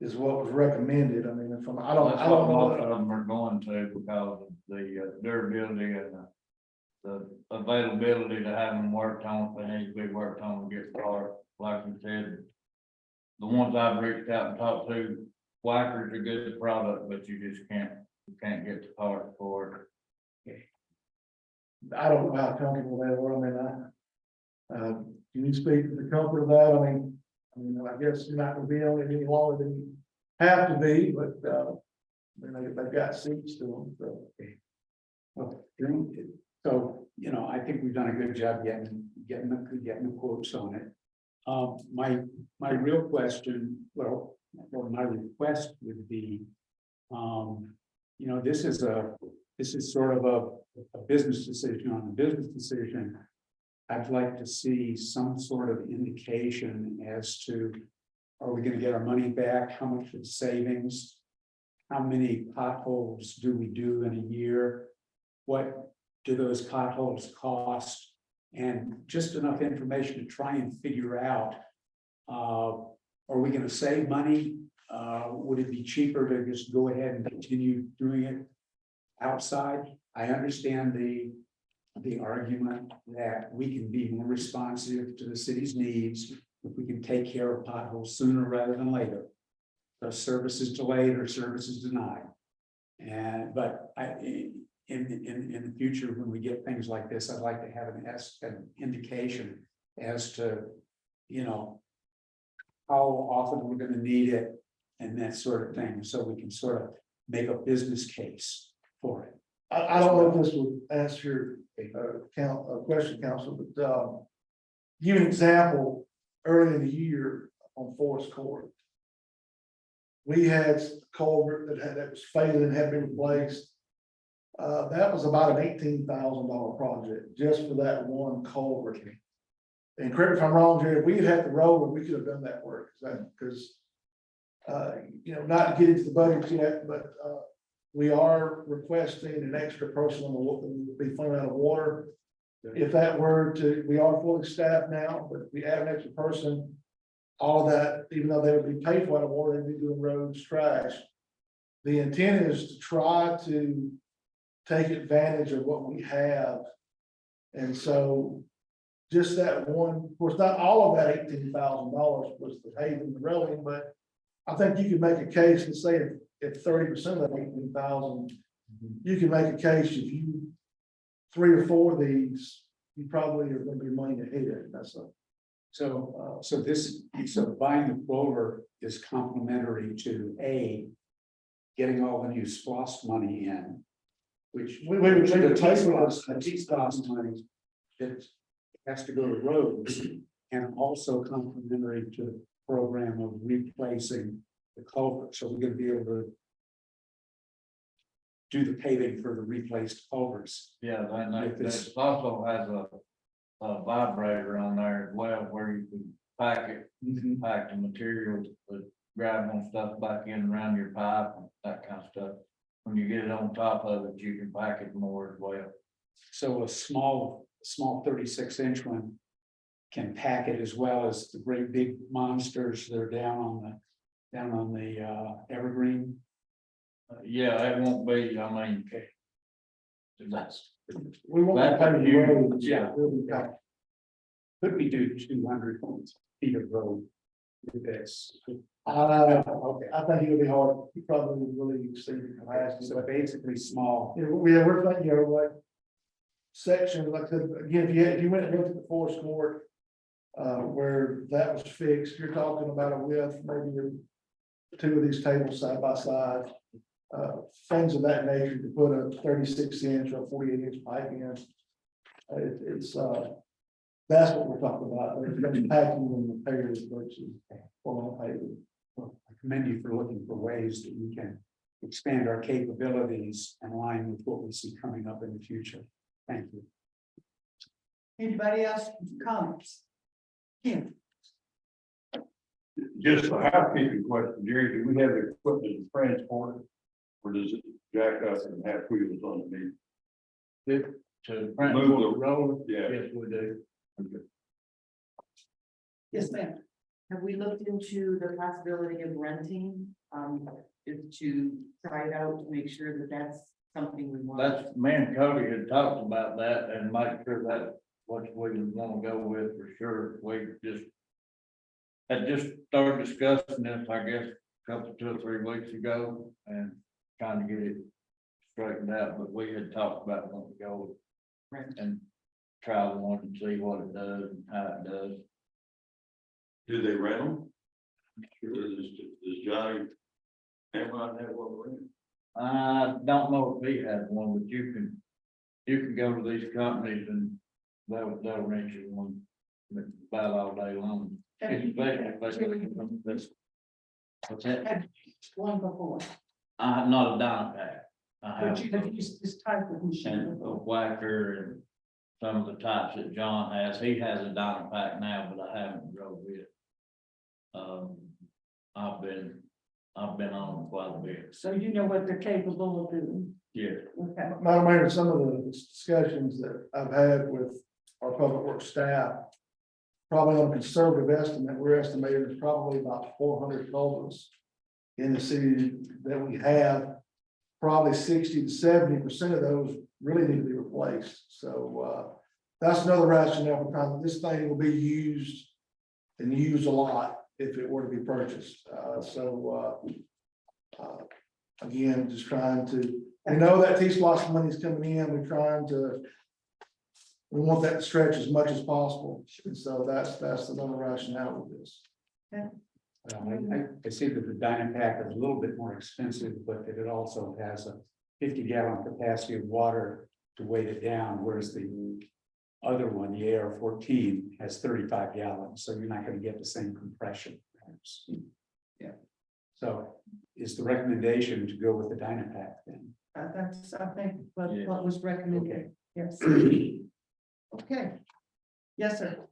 B: is what was recommended. I mean, I don't
K: That's what most
B: know.
K: of them are going to because of the durability and the availability to have them worked on, if they need to be worked on and get started. Like you said, the ones I've reached out and talked to, Wacker's a good product, but you just can't get the parts for it.
B: I don't know how comfortable they were. I mean, can you speak to the comfort of that? I mean, I guess you're not gonna be on it any longer than you have to be, but, they've got seats to them,
E: So, you know, I think we've done a good job getting the quotes on it. My real question, or my request would be, you know, this is sort of a business decision on a business decision. I'd like to see some sort of indication as to, are we gonna get our money back? How much is savings? How many potholes do we do in a year? What do those potholes cost? And just enough information to try and figure out, are we gonna save money would it be cheaper to just go ahead and continue doing it outside? I understand the argument that we can be more responsive to the city's needs if we can take care of potholes sooner rather than later. The service is delayed or service is denied. But in the future, when we get things like this, I'd like to have an indication as to, you know, how often we're gonna need it and that sort of thing, so we can sort of make a business case for it.
B: I don't know if this would answer your question, council, but give you an example, early in the year on Forest Court. We had a culvert that was failing and had been replaced. That was about an $18,000 project just for that one culvert. And correct me if I'm wrong, Jerry, if we had had the road, we could have done that work, because you know, not to get into the budget yet, but we are requesting an extra person on the be flowing out of water. If that were to, we are fully staffed now, but if we add an extra person, all of that, even though they would be paid for out of water, they'd be doing roads, trash. The intent is to try to take advantage of what we have. And so just that one, of course, not all of that $18,000 was the paving, the railing, but I think you could make a case to say if 30% of that 18,000, you can make a case if you 3 or 4 of these, you probably are going to be money ahead. That's a.
E: So buying the clover is complementary to getting all the new SPOS money in, which
B: We would take the place of
E: the SPOS money that has to go to roads, and also complementary to the program of replacing the culvert. So we're gonna be able to do the paving for the replaced culverts.
K: Yeah, that also has a vibrator on there as well, where you can pack it, pack the materials, the gravel and stuff back in around your pipe and that kind of stuff. When you get it on top of it, you can pack it more as well.
E: So a small 36-inch one can pack it as well as the great big monsters that are down on the Evergreen.
K: Yeah, it won't be, I mean, that's,
B: We want to
K: That's
B: pay the
K: huge,
B: roads.
E: yeah.
B: We'll be back.
E: Could we do 200 feet of road with this?
B: Okay, I think it'll be hard. You probably would really exceed the capacity.
E: So basically small.
B: Yeah, we're thinking, you know, like section, like, again, if you went and looked at the Forest Court, where that was fixed, you're talking about a width, maybe 2 of these tables side by side. Things of that nature, to put a 36-inch or 48-inch pipe in. It's that's what we're talking about. There's packing and repairs versus full on paving.
E: Well, I commend you for looking for ways that we can expand our capabilities in line with what we see coming up in the future. Thank you.
A: Anybody else comments? Kim?
F: Just a housekeeping question, Jerry, do we have the equipment to transport it? Or does it jack up and have wheels underneath?
K: to
F: Move
K: transport
F: the-
K: the road,
F: Yeah.
K: yes, we do.
A: Yes, ma'am.
G: Have we looked into the possibility of renting, is to try it out to make sure that that's something we want?
K: That's, me and Cody had talked about that and make sure that what we want to go with for sure. We had just started discussing this, I guess, a couple, 2 or 3 weeks ago and trying to get it straightened out, but we had talked about wanting to go and try the one and see what it does and how it does.
F: Do they rent them? Does Johnny Amron have one rent?
K: I don't know if he has one, but you can go to these companies and they'll rent you one about all day long. Especially if they come from this. What's that?
A: Have you used one before?
K: Not a Dynapack. I
A: But you have used this type of
K: and
A: machine.
K: a Whacker and some of the types that John has. He has a Dynapack now, but I haven't drove it. I've been on quite a bit.
A: So you know what they're capable of doing.
K: Yeah.
A: Okay.
B: Madam Mayor, some of the discussions that I've had with our public works staff, probably on a conservative estimate, we're estimating it's probably about 400 culverts in the city that we have, probably 60 to 70% of those really need to be replaced. So, that's another rationale for trying, this thing will be used and used a lot if it were to be purchased. Again, just trying to, we know that T-Splosh money is coming in, we want that to stretch as much as possible. And so that's another rationale with this.
E: I see that the Dynapack is a little bit more expensive, but that it also has a 50-gallon capacity of water to weight it down, whereas the other one, the AR-14, has 35 gallons, so you're not going to get the same compression. Perhaps. Yeah. So is the recommendation to go with the Dynapack then?
A: That's, I think, what was recommended, yes. Okay. Yes, sir.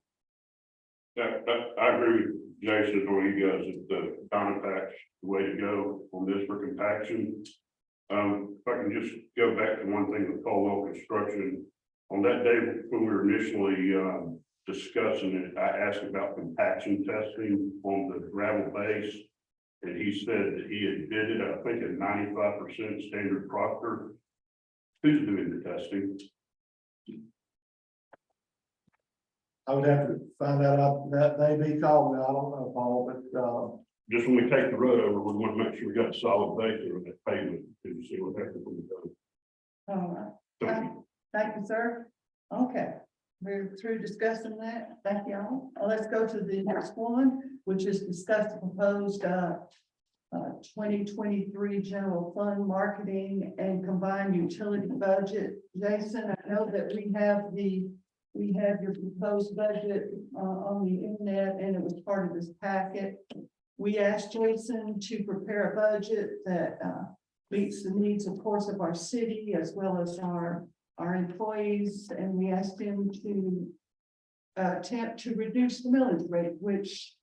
H: I agree with Jason or you guys, that the Dynapack's the way to go on this for compaction. If I can just go back to one thing with Caldwell Construction, on that day when we were initially discussing it, I asked about compaction testing on the gravel base. And he said that he had bid it, I think, at 95% standard Proctor. Who's doing the testing?
B: I would have to find that out, that may be called, I don't know, Paul, but,
H: Just when we take the road over, we want to make sure we got a solid base there with that pavement, to see what happens when we go.
A: All right.
H: Thank you.
A: Thank you, sir. Okay, we're through discussing that. Thank you all. Let's go to the next one, which is discuss the proposed 2023 general fund marketing and combined utility budget. Jason, I know that we have your proposed budget on the internet, and it was part of this packet. We asked Jason to prepare a budget that meets the needs, of course, of our city as well as our employees, and we asked him to attempt to reduce the millage rate, which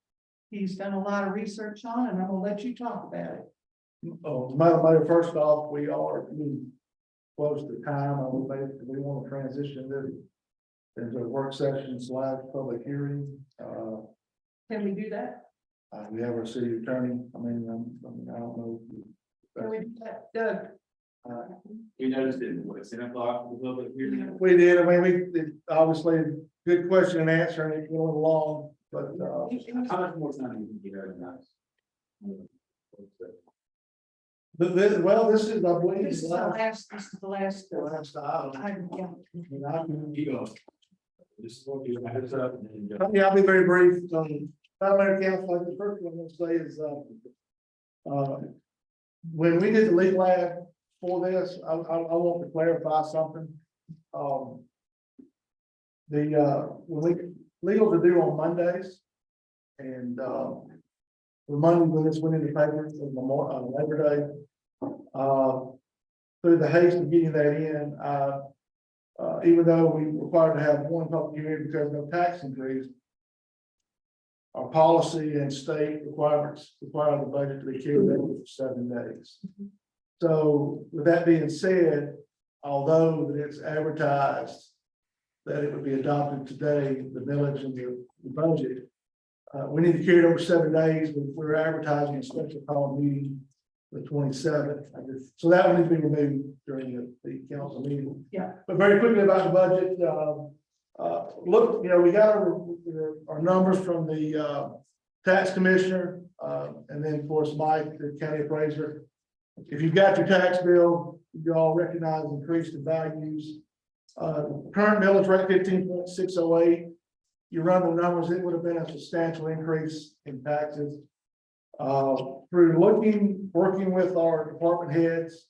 A: he's done a lot of research on, and I'm gonna let you talk about it.
B: Madam Mayor, first off, we are getting close to time. We want to transition this into a work session / public hearing.
A: Can we do that?
B: We have our city attorney. I don't know.
A: Can we do that, Doug?
K: We noticed it, what, 7 o'clock, a little bit here.
B: We did. Obviously, good question and answer, and it going along, but,
K: How much more time do you get out of that?
B: well, this is, I believe,
A: This is the last
B: last item.
A: item, yeah.
K: You go. This is what you heads up and then.
B: Yeah, I'll be very brief. Madam Mayor, Council, the first one I'm going to say is, when we did the legal ad for this, I want to clarify something. When legals are due on Mondays, and the Monday when this went into paper on Labor Day, through the haste of getting that in, even though we required to have one public hearing because no tax increase, our policy and state requirements require the budget to be carried over for 7 days. So with that being said, although it's advertised that it would be adopted today, the millage and the budget, we need to carry it over 7 days, but we're advertising a special call meeting the 27th. So that one needs to be removed during the council meeting.
A: Yeah.
B: But very quickly about the budget, look, we got our numbers from the tax commissioner, and then of course Mike, the county appraiser. If you've got your tax bill, you all recognize increased values. Current millage rate 15.608. You run the numbers, it would have been a substantial increase in taxes. Through working with our department heads,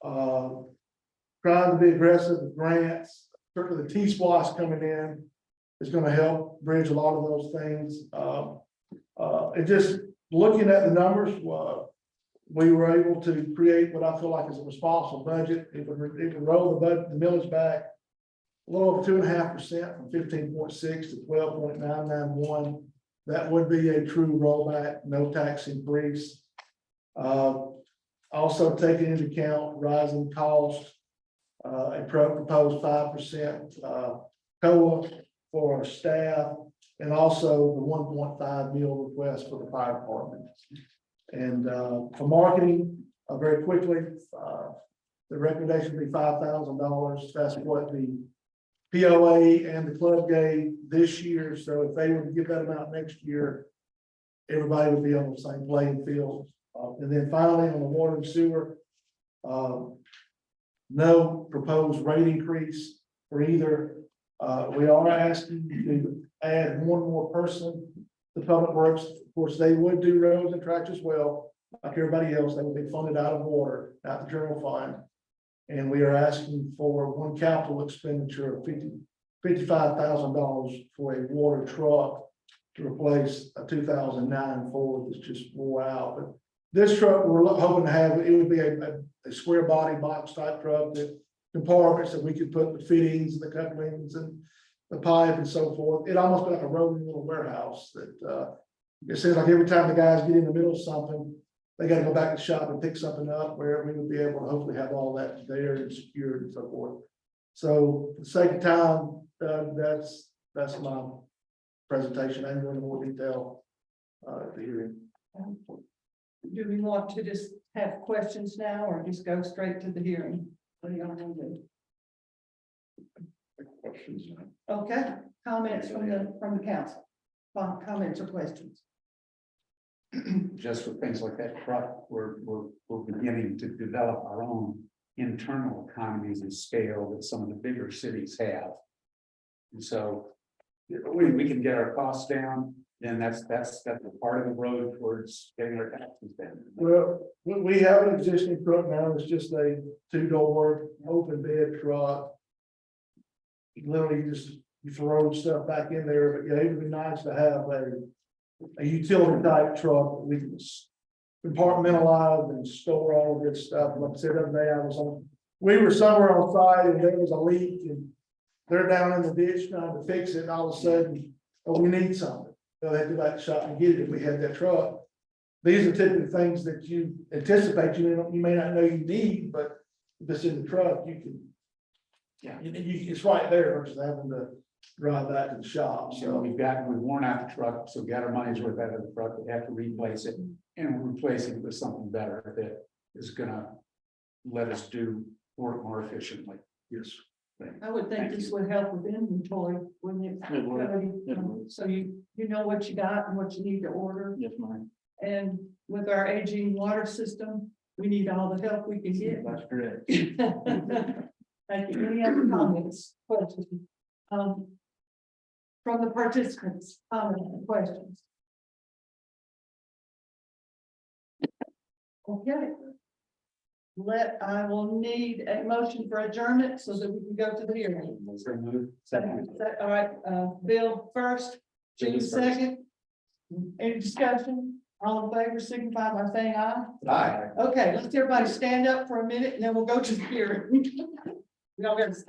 B: trying to be aggressive with grants, certainly the T-Splosh coming in is going to help bridge a lot of those things. And just looking at the numbers, we were able to create what I feel like is a responsible budget. It would roll the millage back a little over 2.5% from 15.6 to 12.991. That would be a true rollback, no tax increase. Also taking into account rising costs, a proposed 5% COLA for our staff, and also the 1.5 meal request for the fire department. And, for marketing, very quickly, the recommendation would be $5,000. That's what the POA and the club gave this year. So if they were to give that amount next year, everybody would be on the same playing field. And then finally, on the water and sewer, no proposed rate increase for either. We are asking to add one more person to Public Works. Of course, they would do roads and tracks as well. Like everybody else, they would be funded out of water, out the general fund. And we are asking for one capital expenditure of $55,000 for a water truck to replace a 2009 Ford that's just wore out. But this truck, we're hoping to have, it would be a square body box type truck that compartments that we could put the fittings and the couplings and the pipe and so forth. It almost like a rolling little warehouse that, it seems like every time the guys get in the middle of something, they gotta go back to the shop and pick something up where we would be able to hopefully have all that there and secured and so forth. So for the sake of time, that's my presentation. I can go into more detail at the hearing.
A: Do we want to just have questions now or just go straight to the hearing? What do y'all want to do?
C: Questions?
A: Okay, comments from the council, comments or questions?
E: Just with things like that truck, we're beginning to develop our own internal economies of scale that some of the bigger cities have. And so we can get our costs down, then that's a part of the road towards getting our taxes down.
B: Well, we have an existing truck now. It's just a two-door open bed truck. You literally just, you throw stuff back in there, but yeah, it would be nice to have a utility type truck that we can compartmentalize and store all of this stuff. Like I said, the other day we were somewhere on site and there was a leak and they're down in the ditch trying to fix it and all of a sudden, oh, we need something. So they had to go back to the shop and get it if we had that truck. These are typically things that you anticipate, you may not know you need, but if it's in the truck, you can. Yeah, it's right there versus having to drive back to the shop.
E: So we've worn out the truck, so we got our money's worth out of the truck, we have to replace it, and we're replacing it with something better that is gonna let us do work more efficiently.
B: Yes.
A: I would think this would help with inventory, wouldn't it?
K: It would.
A: So you know what you got and what you need to order.
K: Yes, ma'am.
A: And with our aging water system, we need all the help we can get.
K: That's correct.
A: Thank you. Any other comments, questions? From the participants, comments and questions? Okay. I will need a motion for adjournment so that we can go to the hearing.
E: Second.
A: All right, Bill first, Judy second. Any discussion? All in favor, signify by saying aye.
E: Aye.
A: Okay, let's everybody stand up for a minute and then we'll go to the hearing. We all got to